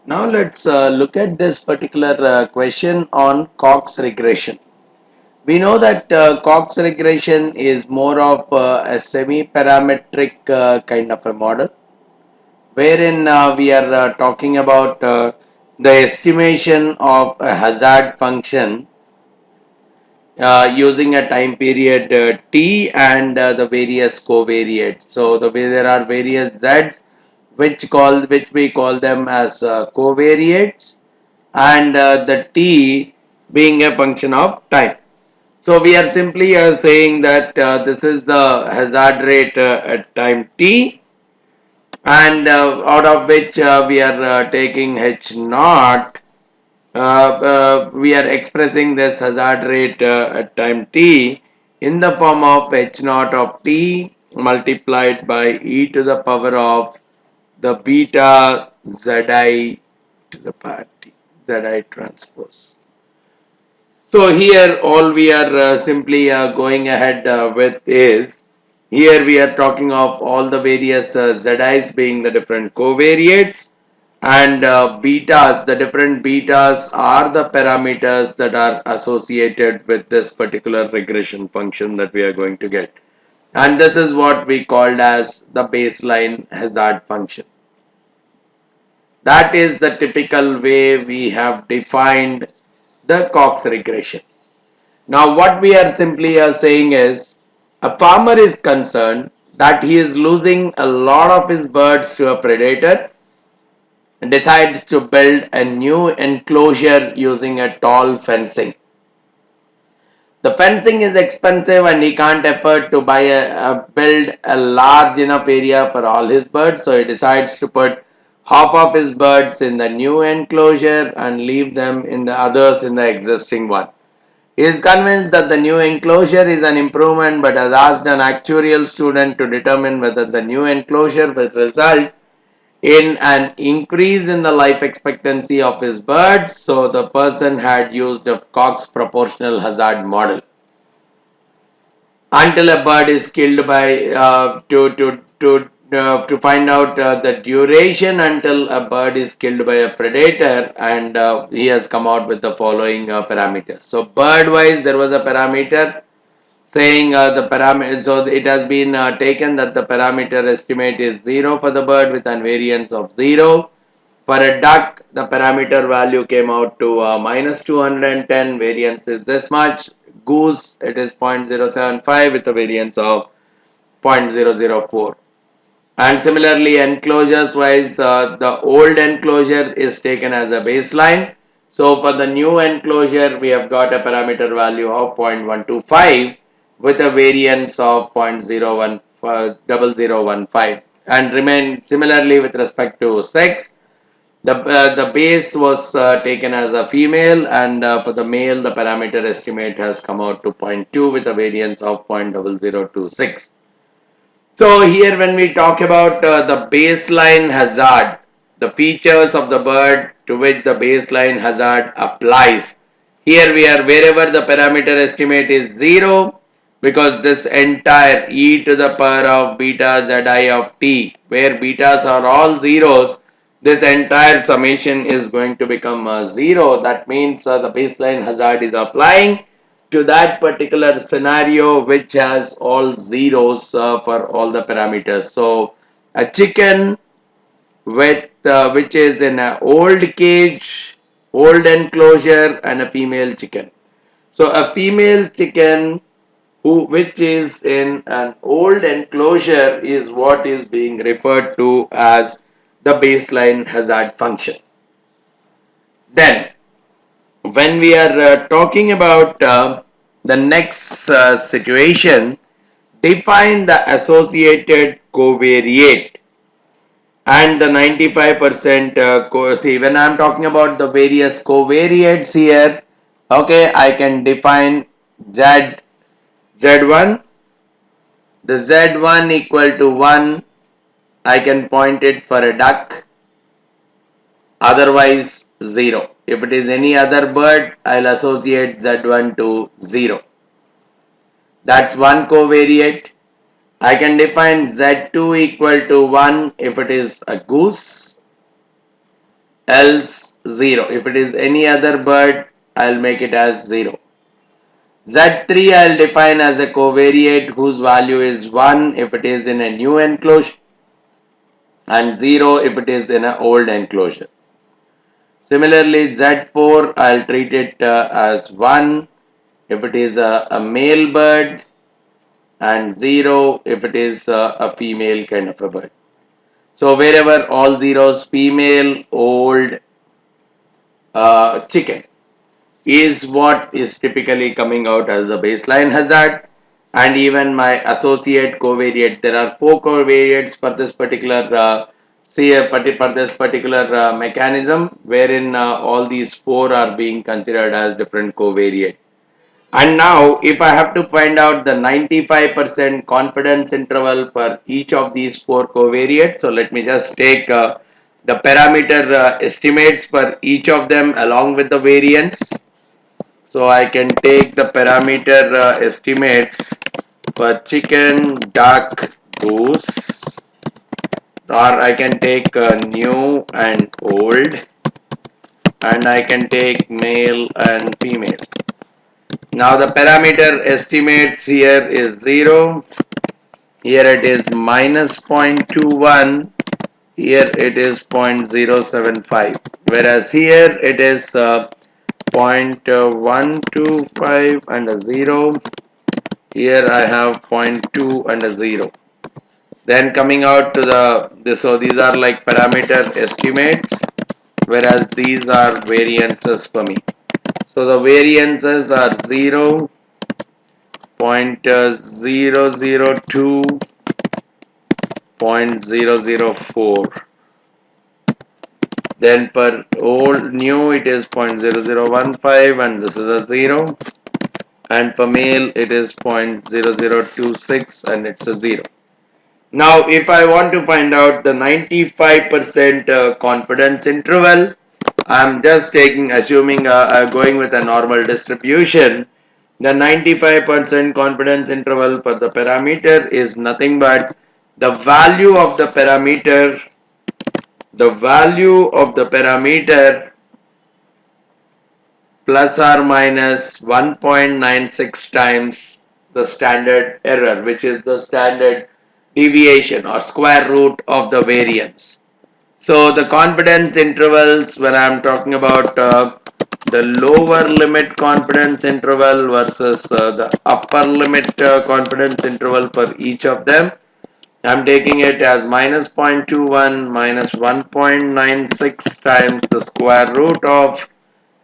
Now let's look at this particular question on Cox regression. We know that Cox regression is more of a semi-parametric kind of a model, wherein we are talking about the estimation of a hazard function using a time period t and the various covariates. So there are various z's which we call them as covariates, and the t being a function of time. So we are simply saying that this is the hazard rate at time t, and out of which we are taking h naught. We are expressing this hazard rate at time t in the form of h naught of t multiplied by e to the power of the beta zi to the power t, zi transpose. So here all we are simply going ahead with is, here we are talking of all the various zi's being the different covariates, and betas, the different betas are the parameters that are associated with this particular regression function that we are going to get. And this is what we called as the baseline hazard function. That is the typical way we have defined the Cox regression. Now what we are simply saying is, a farmer is concerned that he is losing a lot of his birds to a predator and decides to build a new enclosure using a tall fencing. The fencing is expensive and he can't afford to build a large enough area for all his birds, so he decides to put half of his birds in the new enclosure and leave them in the others in the existing one. He is convinced that the new enclosure is an improvement, but has asked an actuarial student to determine whether the new enclosure will result in an increase in the life expectancy of his birds. So the person had used a Cox proportional hazard model until a bird is killed by to find out the duration until a bird is killed by a predator, and he has come out with the following parameters. So bird wise there was a parameter saying the parameter, so it has been taken that the parameter estimate is 0 for the bird with an variance of 0. For a duck, the parameter value came out to minus 210, variance is this much. Goose, it is 0.075 with a variance of 0.004. And similarly, enclosures wise, the old enclosure is taken as a baseline. So for the new enclosure, we have got a parameter value of 0.125 with a variance of 0.0015, and remain similarly with respect to sex. The base was taken as a female, and for the male the parameter estimate has come out to zero point 0.2 with a variance of 0.0026. So here when we talk about the baseline hazard, the features of the bird to which the baseline hazard applies, here we are wherever the parameter estimate is 0, because this entire e to the power of beta zi of t, where betas are all zeros, this entire summation is going to become 0. That means the baseline hazard is applying to that particular scenario which has all zeros for all the parameters. So a chicken with which is in an old cage, old enclosure, and a female chicken. So a female chicken which is in an old enclosure is what is being referred to as the baseline hazard function. Then when we are talking about the next situation, define the associated covariate and the 95% see, when I am talking about the various covariates here, okay, I can define z1, the z1 equal to 1, I can point it for a duck, otherwise 0. If it is any other bird, I'll associate z1 to 0. That's one covariate. I can define z2 equal to 1 if it is a goose, else 0. If it is any other bird, I'll make it as 0. Z3 I'll define as a covariate whose value is 1 if it is in a new enclosure and 0 if it is in an old enclosure. Similarly, Z4 I'll treat it as 1 if it is a male bird and 0 if it is a female kind of a bird. So wherever all zeros female, old, chicken is what is typically coming out as the baseline hazard, and even my associate covariate. There are 4 covariates for this particular mechanism, wherein all these 4 are being considered as different covariate. And now if I have to find out the 95% confidence interval for each of these 4 covariates, so let me just take the parameter estimates for each of them along with the variance. So I can take the parameter estimates for chicken, duck, goose, or I can take new and old, and I can take male and female. Now the parameter estimates here is 0, here it is minus 0.21, here it is 0.075, whereas here it is 0.125 and a 0, here I have 0.2 and a 0. Then coming out to so these are like parameter estimates, whereas these are variances for me. So the variances are 0, 0.002, 0.004. Then for old new it is 0.0015 and this is a 0. And for male it is 0.0026 and it's a 0. Now if I want to find out the 95% confidence interval, I'm just assuming going with a normal distribution. The 95% confidence interval for the parameter is nothing but the value of the parameter plus or minus 1.96 times the standard error, which is the standard deviation or square root of the variance. So the confidence intervals, when I'm talking about the lower limit confidence interval versus the upper limit confidence interval for each of them, I'm taking it as minus 0.21 minus 1.96 times the square root of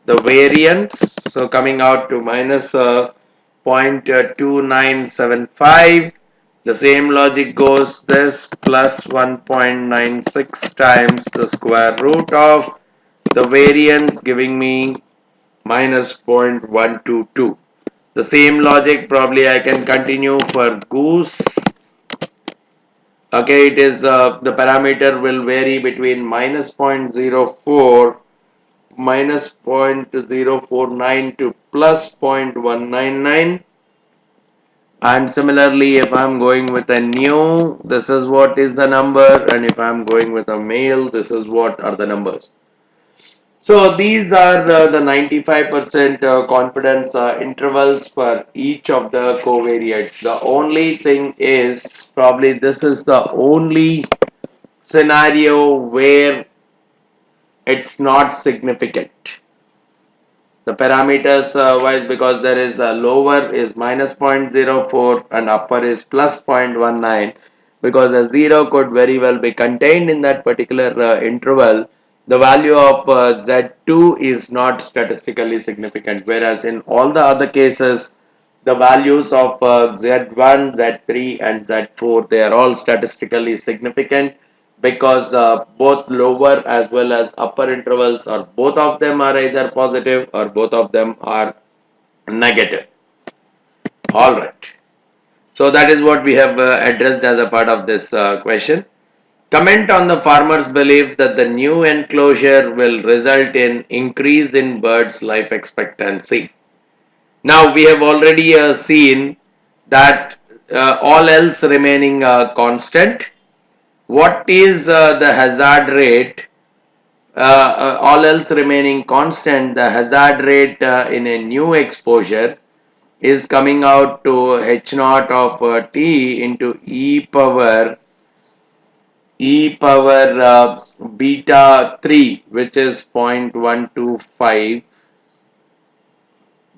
the variance, so coming out to minus 0.2975. The same logic goes this plus 1.96 times the square root of the variance, giving me minus 0.122. The same logic probably I can continue for goose. Okay, it is the parameter will vary between minus 0.04, minus 0.049 to plus 0.199. And similarly, if I'm going with a new, this is what is the number, and if I'm going with a male, this is what are the numbers. So these are the 95% confidence intervals for each of the covariates. The only thing is, probably this is the only scenario where it's not significant. The parameters wise, because there is a lower is minus 0.04 and upper is plus 0.19, because a 0 could very well be contained in that particular interval. The value of Z2 is not statistically significant, whereas in all the other cases the values of Z1, Z3 and Z4, they are all statistically significant, because both lower as well as upper intervals, or both of them are either positive or both of them are negative. Alright, so that is what we have addressed as a part of this question. Comment on the farmer's belief that the new enclosure will result in increase in birds' life expectancy. Now we have already seen that all else remaining constant, what is the hazard rate all else remaining constant, the hazard rate in a new exposure is coming out to h naught of t into e power beta 3, which is 0.125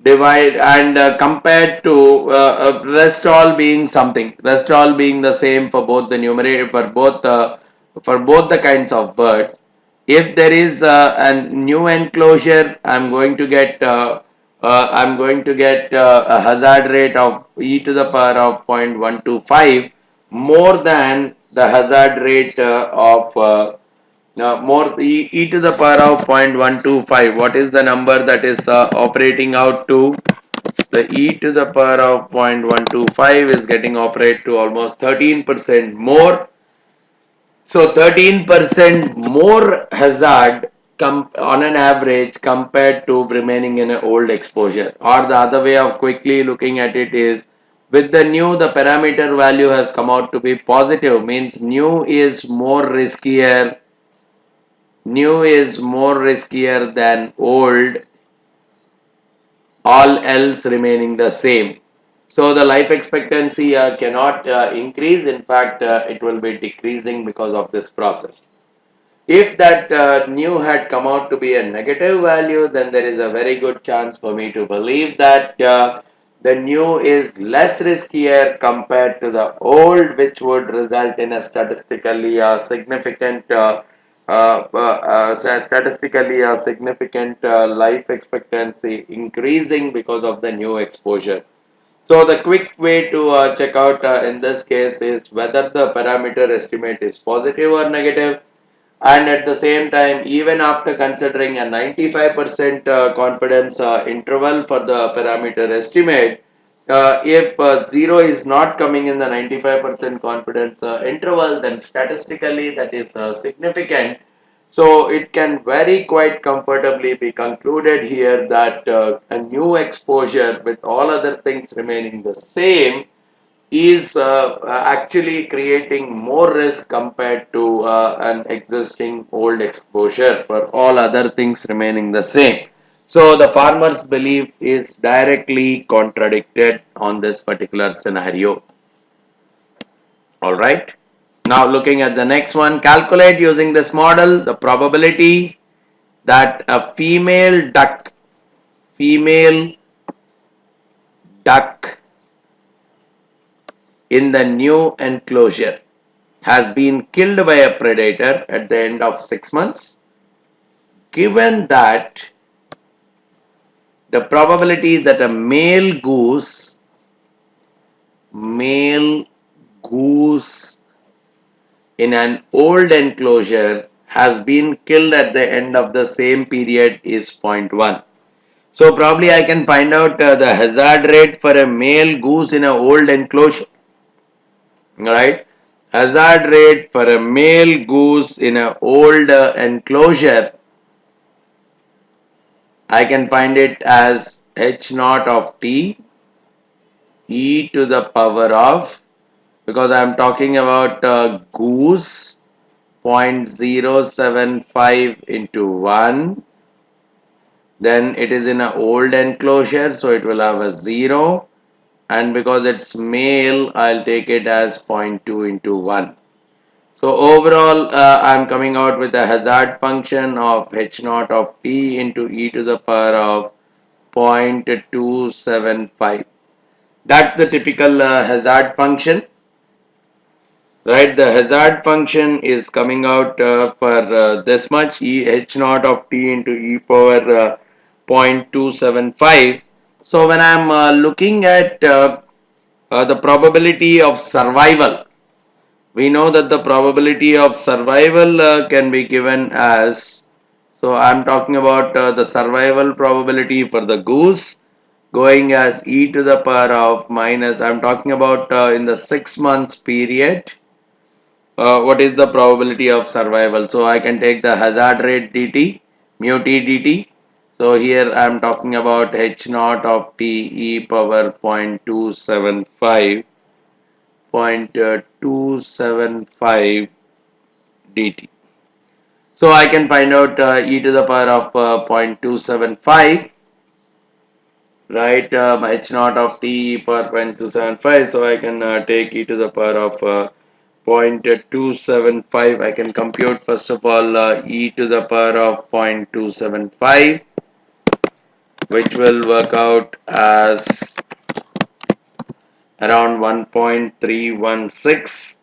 divide and compared to rest all being something, rest all being the same for both the numerator, for both the kinds of birds. If there is a new enclosure, I'm going to get a hazard rate of e to the power of 0.125 more than the hazard rate of more e to the power of 0.125. What is the number that is operating out to? The e to the power of 0.125 is getting operate to almost 13% more. So 13% more hazard on an average compared to remaining in an old exposure. Or the other way of quickly looking at it is, with the new, the parameter value has come out to be positive, means new is more riskier. New is more riskier than old, all else remaining the same. So the life expectancy cannot increase. In fact, it will be decreasing because of this process. If that new had come out to be a negative value, then there is a very good chance for me to believe that the new is less riskier compared to the old, which would result in a statistically significant life expectancy increasing because of the new exposure. So the quick way to check out in this case is whether the parameter estimate is positive or negative, and at the same time, even after considering a 95% confidence interval for the parameter estimate, if 0 is not coming in the 95% confidence interval, then statistically that is significant. So it can very quite comfortably be concluded here that a new exposure with all other things remaining the same is actually creating more risk compared to an existing old exposure for all other things remaining the same. So the farmer's belief is directly contradicted on this particular scenario. Alright. Now looking at the next one, calculate using this model the probability that a female duck in the new enclosure has been killed by a predator at the end of 6 months, given that the probability that a male goose in an old enclosure has been killed at the end of the same period is 0.1. So probably I can find out the hazard rate for a male goose in an old enclosure. Right? Hazard rate for a male goose in an old enclosure, I can find it as h naught of t e to the power of, because I am talking about goose, 0.075 into 1. Then it is in an old enclosure, so it will have a 0. And because it's male, I'll take it as 0.2 into 1. So overall, I'm coming out with a hazard function of h naught of t into e to the power of 0.275. That's the typical hazard function, right? The hazard function is coming out for this much, h naught of t into e power 0.275. So when I'm looking at the probability of survival, we know that the probability of survival can be given as, so I'm talking about the survival probability for the goose going as e to the power of minus, I'm talking about in the 6 months period, what is the probability of survival. So I can take the hazard rate dt, mu t dt. So here I'm talking about h naught of t e power 0.275 dt. So I can find out e to the power of 0.275, right, h naught of t power 0.275. So I can take e to the power of 0.275. I can compute first of all e to the power of 0.275, which will work out as around 1.316.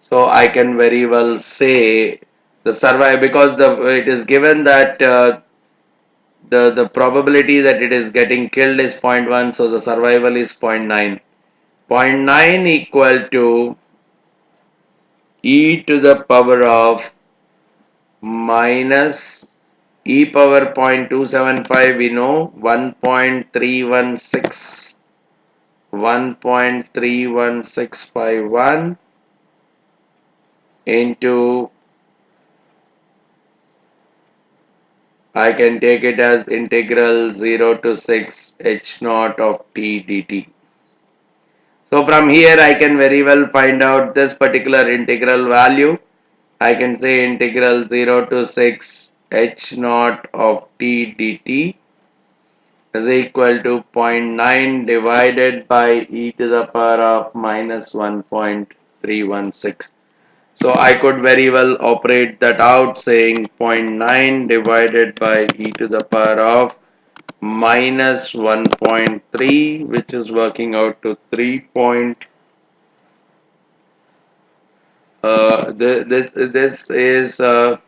So I can very well say the survive, because it is given that the probability that it is getting killed is zero point 0.1, so the survival is 0.9. 0.9 equal to e to the power of minus e power 0.275, we know 1.316, 1.31651 into, I can take it as integral 0 to 6 h naught of t dt. So from here I can very well find out this particular integral value. I can say integral 0 to 6 h naught of t dt is equal to 0.9 divided by e to the power of minus 1.316. So I could very well operate that out, saying 0.9 divided by e to the power of minus 1.3, which is working out to 3 point. This is zero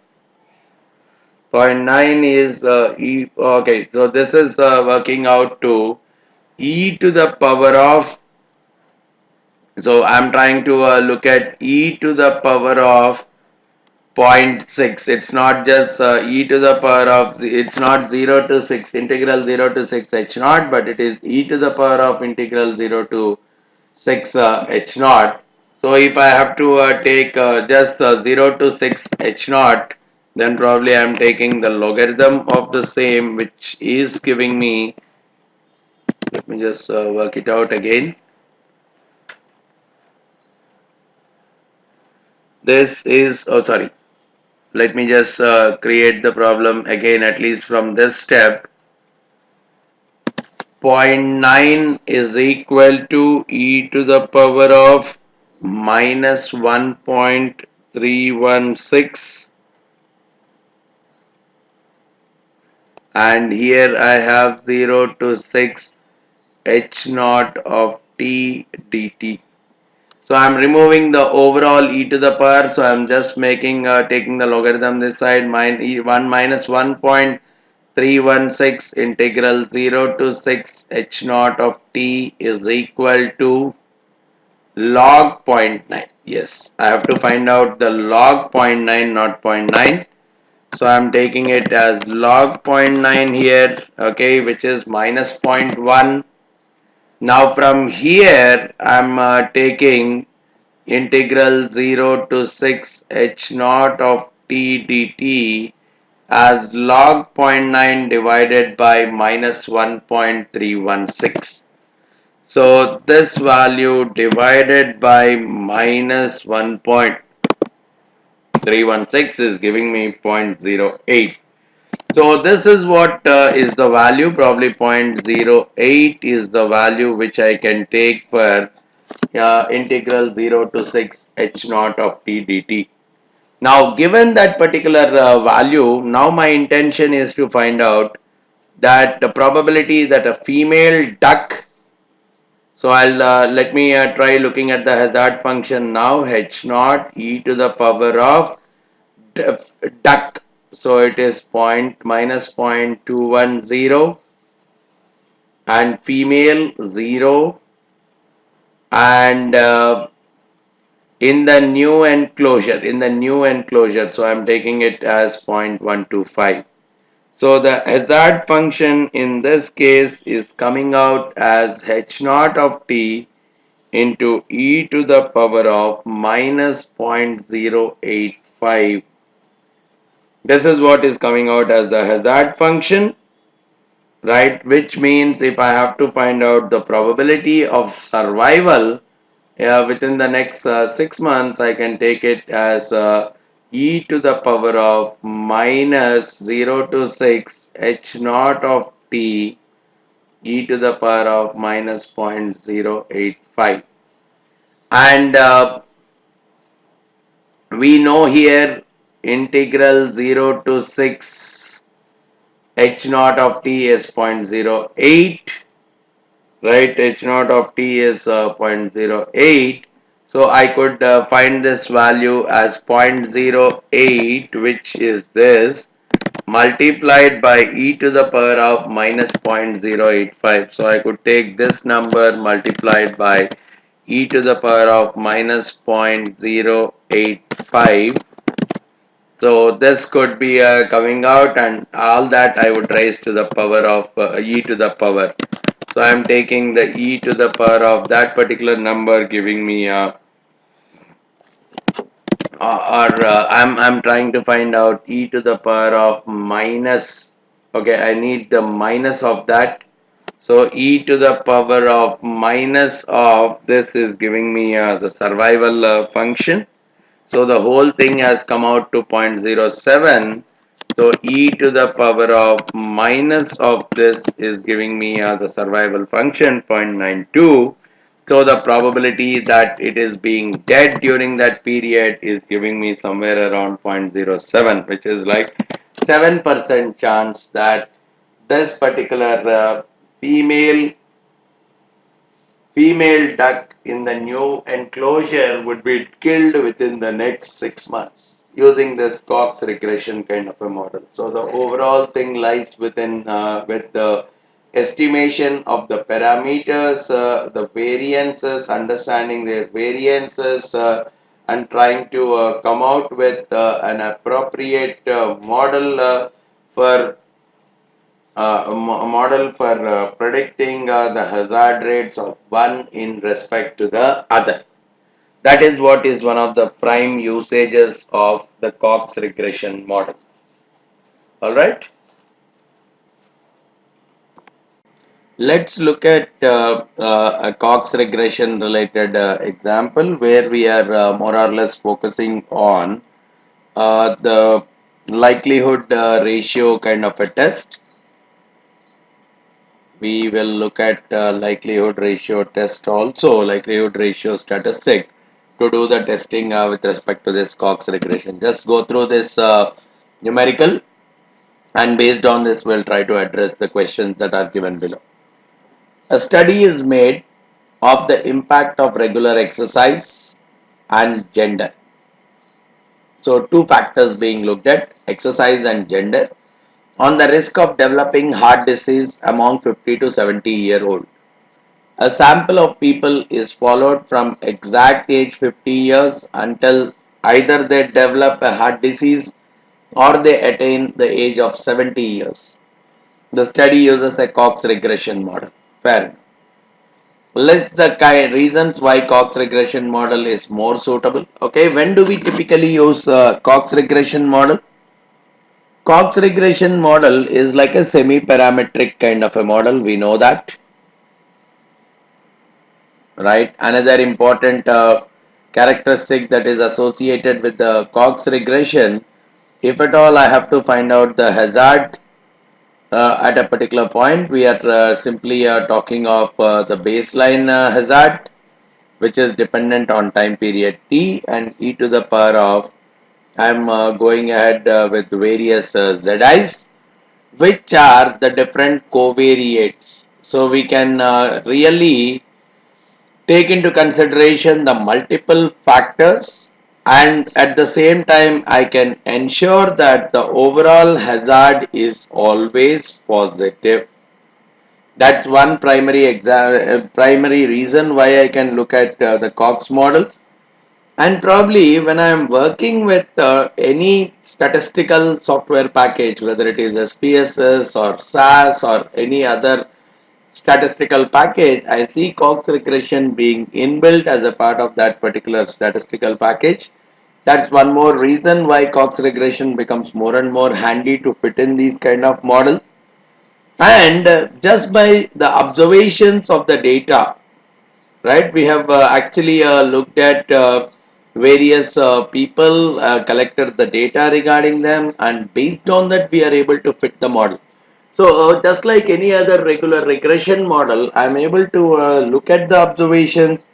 point 0.9 is e. Okay, so this is working out to e to the power of. So I'm trying to look at e to the power of zero point 0.6. It's not just e to the power of, it's not 0 to 6, integral 0 to 6 h naught, but it is e to the power of integral 0 to 6 h naught. So if I have to take just 0 to 6 h naught, then probably I am taking the logarithm of the same, which is giving me, let me just work it out again. This is, oh sorry, let me just create the problem again, at least from this step. 0.9 is equal to e to the power of minus 1.316, and here I have 0 to 6 h naught of t dt. So I'm removing the overall e to the power, so I'm just making taking the logarithm this side, 1 minus 1.316 integral 0 to 6 h naught of t is equal to log 0.9. Yes, I have to find out the log 0.9, not 0.9. So I'm taking it as log 0.9 here, okay, which is minus 0.1. Now from here I'm taking integral 0 to 6 h naught of t dt as log 0.9 divided by minus 1.316. So this value divided by minus 1.316 is giving me 0.08. So this is what is the value, probably 0.08 is the value which I can take for integral 0 to 6 h naught of t dt. Now given that particular value, now my intention is to find out that the probability that a female duck, so I'll let me try looking at the hazard function now, h naught e to the power of duck. So it is minus 0.210 and female 0, and in the new enclosure, so I'm taking it as 0.125. So the hazard function in this case is coming out as h naught of t into e to the power of minus 0.085. This is what is coming out as the hazard function, right? Which means if I have to find out the probability of survival within the next 6 months, I can take it as e to the power of minus 0 to 6 h naught of t e to the power of minus 0.085. And we know here integral 0 to 6 h naught of t is 0.08, right? H naught of t is 0.08. So I could find this value as 0.08, which is this, multiplied by e to the power of minus 0.085. So I could take this number multiplied by e to the power of minus 0.085. So this could be coming out, and all that I would raise to the power of e to the power. So I am taking the e to the power of that particular number, giving me I'm trying to find out e to the power of minus. Okay, I need the minus of that. So e to the power of minus of this is giving me the survival function. So the whole thing has come out to 0.07. So e to the power of minus of this is giving me the survival function 0.92. So the probability that it is being dead during that period is giving me somewhere around 0.07, which is like 7% chance that this particular female duck in the new enclosure would be killed within the next 6 months using this Cox regression kind of a model. So the overall thing lies within with the estimation of the parameters, the variances, understanding their variances, and trying to come out with an appropriate model for a model for predicting the hazard rates of one in respect to the other. That is what is one of the prime usages of the Cox regression model. Alright, let's look at a Cox regression related example where we are more or less focusing on the likelihood ratio kind of a test. We will look at likelihood ratio test also, likelihood ratio statistic, to do the testing with respect to this Cox regression. Just go through this numerical, and based on this we'll try to address the questions that are given below. A study is made of the impact of regular exercise and gender. So two factors being looked at, exercise and gender, on the risk of developing heart disease among 50 to 70-year-old. A sample of people is followed from exact age 50 years until either they develop a heart disease or they attain the age of 70 years. The study uses a Cox regression model. Fair enough. List the reasons why Cox regression model is more suitable. Okay, when do we typically use Cox regression model? Cox regression model is like a semi-parametric kind of a model. We know that. Right, another important characteristic that is associated with the Cox regression, if at all I have to find out the hazard at a particular point, we are simply talking of the baseline hazard, which is dependent on time period t, and e to the power of, I am going ahead with various zi's, which are the different covariates. So we can really take into consideration the multiple factors, and at the same time I can ensure that the overall hazard is always positive. That's one primary reason why I can look at the Cox model. And probably when I am working with any statistical software package, whether it is SPSS or SAS or any other statistical package, I see Cox regression being inbuilt as a part of that particular statistical package. That's one more reason why Cox regression becomes more and more handy to fit in these kind of models. And just by the observations of the data, right, we have actually looked at various people collected the data regarding them, and based on that we are able to fit the model. So just like any other regular regression model, I am able to look at the observations,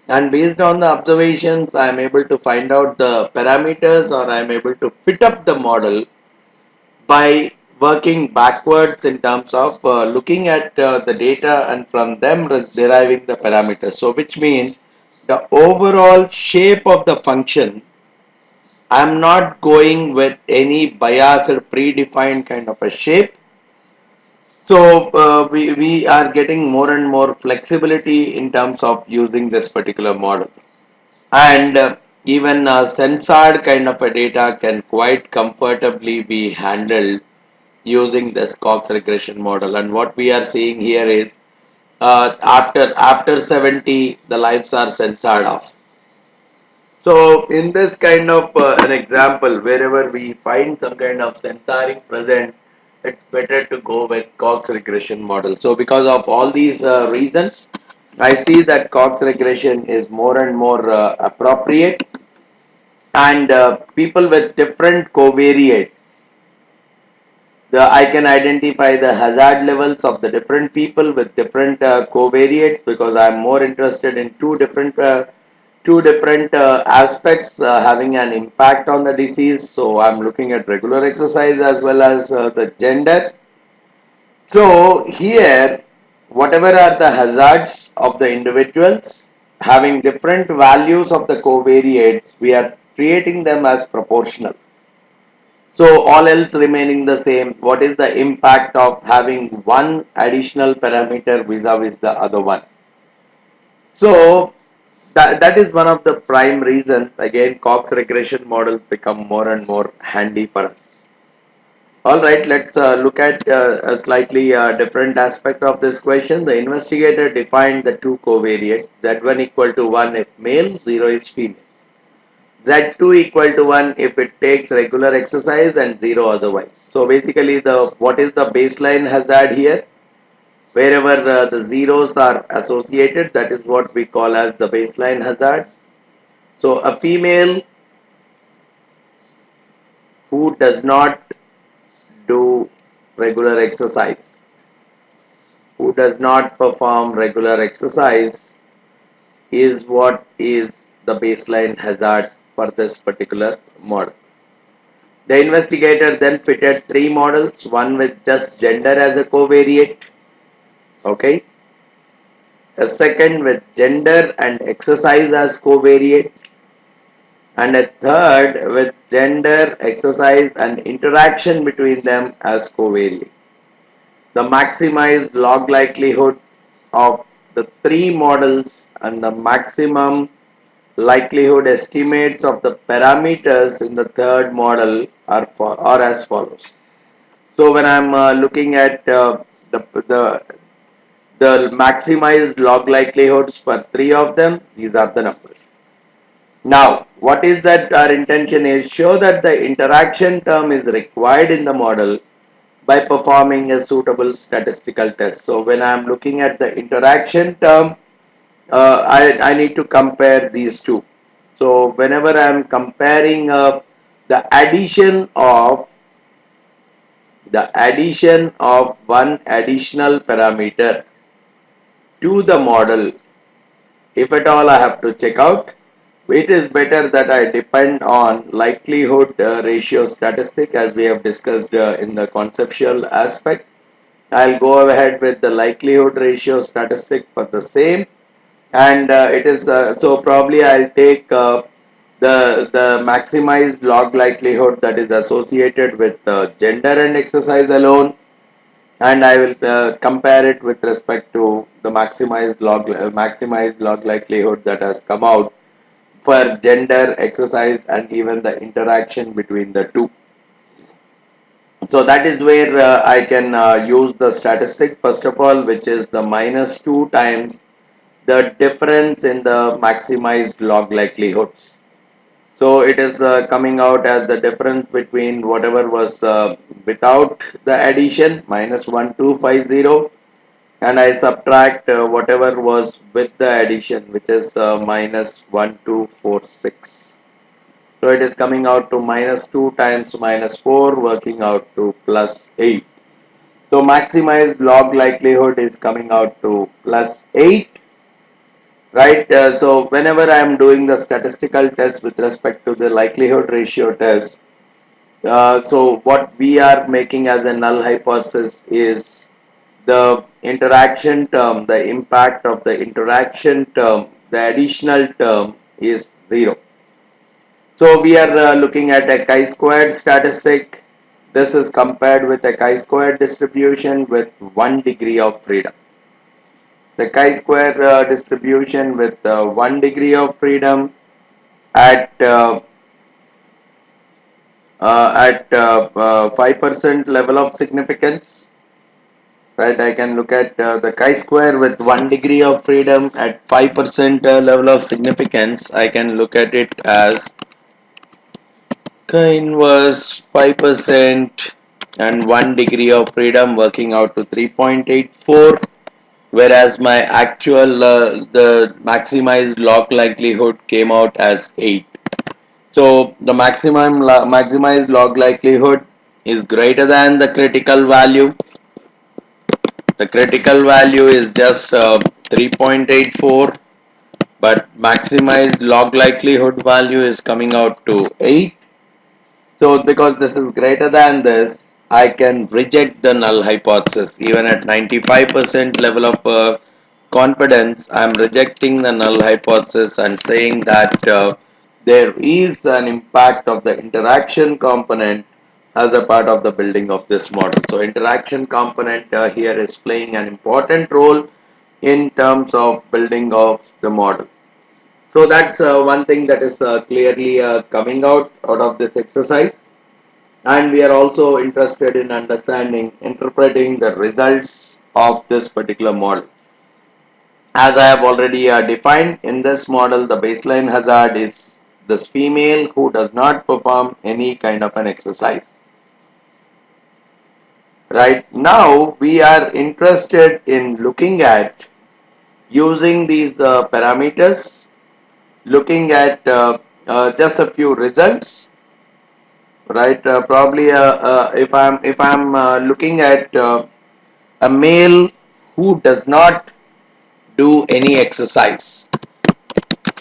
and based on the observations I am able to find out the parameters, or I am able to fit up the model by working backwards in terms of looking at the data and from them deriving the parameters. So which means the overall shape of the function, I'm not going with any biased predefined kind of a shape. So we are getting more and more flexibility in terms of using this particular model. And even censored kind of a data can quite comfortably be handled using this Cox regression model. And what we are seeing here is after 70 the lives are censored off. So in this kind of an example, wherever we find some kind of censoring present, it's better to go with Cox regression model. So because of all these reasons, I see that Cox regression is more and more appropriate, and people with different covariates, I can identify the hazard levels of the different people with different covariates, because I'm more interested in two different aspects having an impact on the disease. So I'm looking at regular exercise as well as the gender. So here, whatever are the hazards of the individuals having different values of the covariates, we are creating them as proportional. So all else remaining the same, what is the impact of having one additional parameter vis-a-vis the other one? So that is one of the prime reasons, again, Cox regression models become more and more handy for us. Alright, let's look at a slightly different aspect of this question. The investigator defined the two covariates, Z1 equal to 1 if male, 0 is female. Z2 equal to 1 if it takes regular exercise and 0 otherwise. So basically, what is the baseline hazard here? Wherever the zeros are associated, that is what we call as the baseline hazard. So a female who does not do regular exercise, who does not perform regular exercise, is what is the baseline hazard for this particular model. The investigator then fitted three models, one with just gender as a covariate, okay, a second with gender and exercise as covariates, and a third with gender, exercise and interaction between them as covariates. The maximized log likelihood of the three models and the maximum likelihood estimates of the parameters in the third model are as follows. So when I'm looking at the, the the maximized log likelihoods for three of them, these are the numbers. Now, what is that our intention is? Show that the interaction term is required in the model by performing a suitable statistical test. So when I am looking at the interaction term, I need to compare these two. So whenever I am comparing the addition of one additional parameter to the model, if at all I have to check out, it is better that I depend on likelihood ratio statistic, as we have discussed in the conceptual aspect. I'll go ahead with the likelihood ratio statistic for the same, and it is so probably I'll take the maximized log likelihood that is associated with gender and exercise alone, and I will compare it with respect to the maximized log likelihood that has come out for gender, exercise and even the interaction between the two. So that is where I can use the statistic first of all, which is the -2 times the difference in the maximized log likelihoods. So it is coming out as the difference between whatever was without the addition, -1250, and I subtract whatever was with the addition, which is minus 1246. So it is coming out to minus 2 times minus 4, working out to plus 8. So maximized log likelihood is coming out to plus 8, right? So whenever I am doing the statistical test with respect to the likelihood ratio test, so what we are making as a null hypothesis is the interaction term, the impact of the interaction term, the additional term is 0. So we are looking at a chi-squared statistic. This is compared with a chi-squared distribution with 1 degree of freedom. The chi-square distribution with 1 degree of freedom at 5% level of significance, right? I can look at the chi-square with 1 degree of freedom at 5% level of significance. I can look at it as chi-inverse 5% and 1 degree of freedom, working out to 3.84, whereas my actual the maximized log likelihood came out as 8. So the maximized log likelihood is greater than the critical value. The critical value is just 3.84, but maximized log likelihood value is coming out to 8. So because this is greater than this, I can reject the null hypothesis. Even at 95% level of confidence, I am rejecting the null hypothesis and saying that there is an impact of the interaction component as a part of the building of this model. So interaction component here is playing an important role in terms of building of the model. So that's one thing that is clearly coming out of this exercise, and we are also interested in interpreting the results of this particular model. As I have already defined, in this model the baseline hazard is this female who does not perform any kind of an exercise. Right now we are interested in looking at using these parameters, looking at just a few results, right? Probably if I'm looking at a male who does not do any exercise,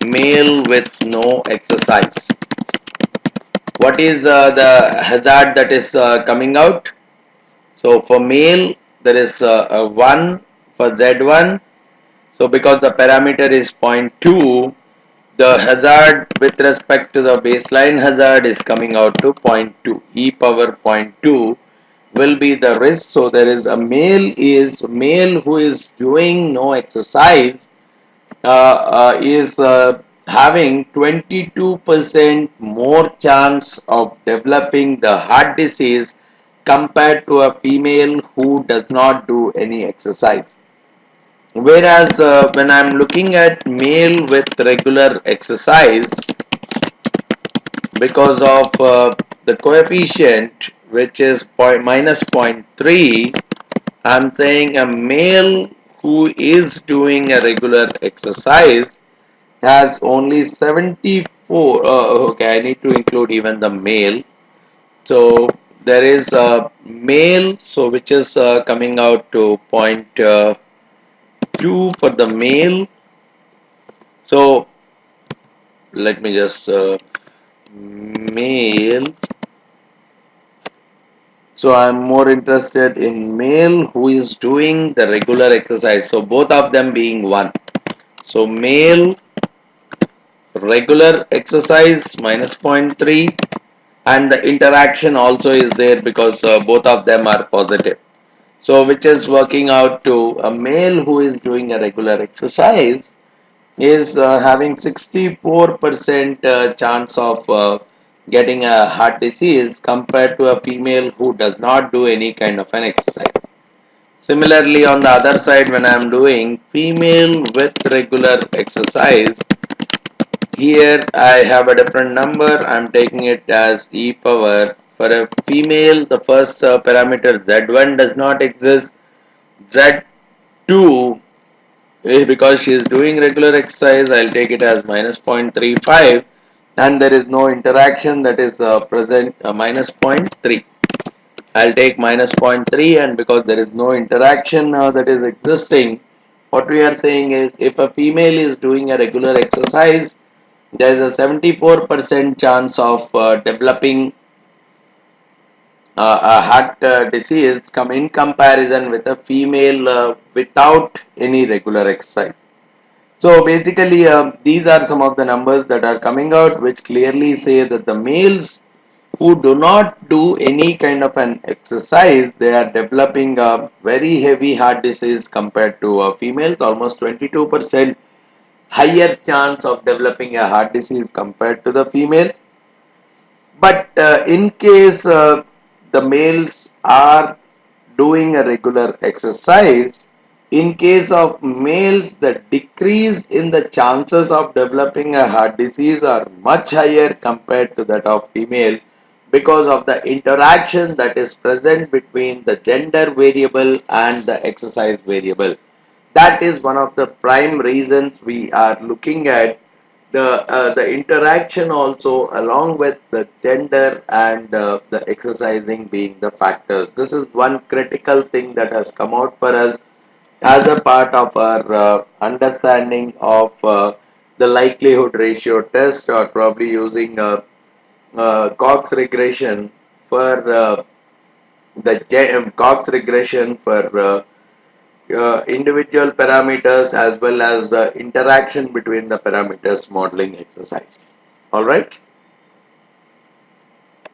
male with no exercise, what is the hazard that is coming out? So for male there is a 1 for Z1. So because the parameter is 0.2, the hazard with respect to the baseline hazard is coming out to 0.2. E power 0.2 will be the risk. So there is a male who is doing no exercise is having 22% more chance of developing the heart disease compared to a female who does not do any exercise. Whereas when I am looking at male with regular exercise, because of the coefficient which is minus 0.3, I am saying a male who is doing a regular exercise has only 74. Okay, I need to include even the male. So there is a male, so which is coming out to 0.2 for the male. So let me just male. So I am more interested in male who is doing the regular exercise. So both of them being 1. So male regular exercise minus 0.3, and the interaction also is there because both of them are positive. So which is working out to a male who is doing a regular exercise is having 64% chance of getting a heart disease compared to a female who does not do any kind of an exercise. Similarly, on the other side, when I am doing female with regular exercise, here I have a different number. I am taking it as e power. For a female, the first parameter Z1 does not exist. Z 2, because she is doing regular exercise, I'll take it as minus 0.35, and there is no interaction, that is present, minus 0.3. I'll take minus 0.3, and because there is no interaction that is existing, what we are saying is if a female is doing a regular exercise, there is a 74% chance of developing a heart disease come in comparison with a female without any regular exercise. So basically, these are some of the numbers that are coming out, which clearly say that the males who do not do any kind of an exercise, they are developing a very heavy heart disease compared to females, almost 22% higher chance of developing a heart disease compared to the female. But in case the males are doing a regular exercise, in case of males, the decrease in the chances of developing a heart disease are much higher compared to that of female, because of the interaction that is present between the gender variable and the exercise variable. That is one of the prime reasons we are looking at the interaction also, along with the gender and the exercising being the factors. This is one critical thing that has come out for us as a part of our understanding of the likelihood ratio test, or probably using Cox regression for Cox regression for individual parameters, as well as the interaction between the parameters modeling exercise. All right.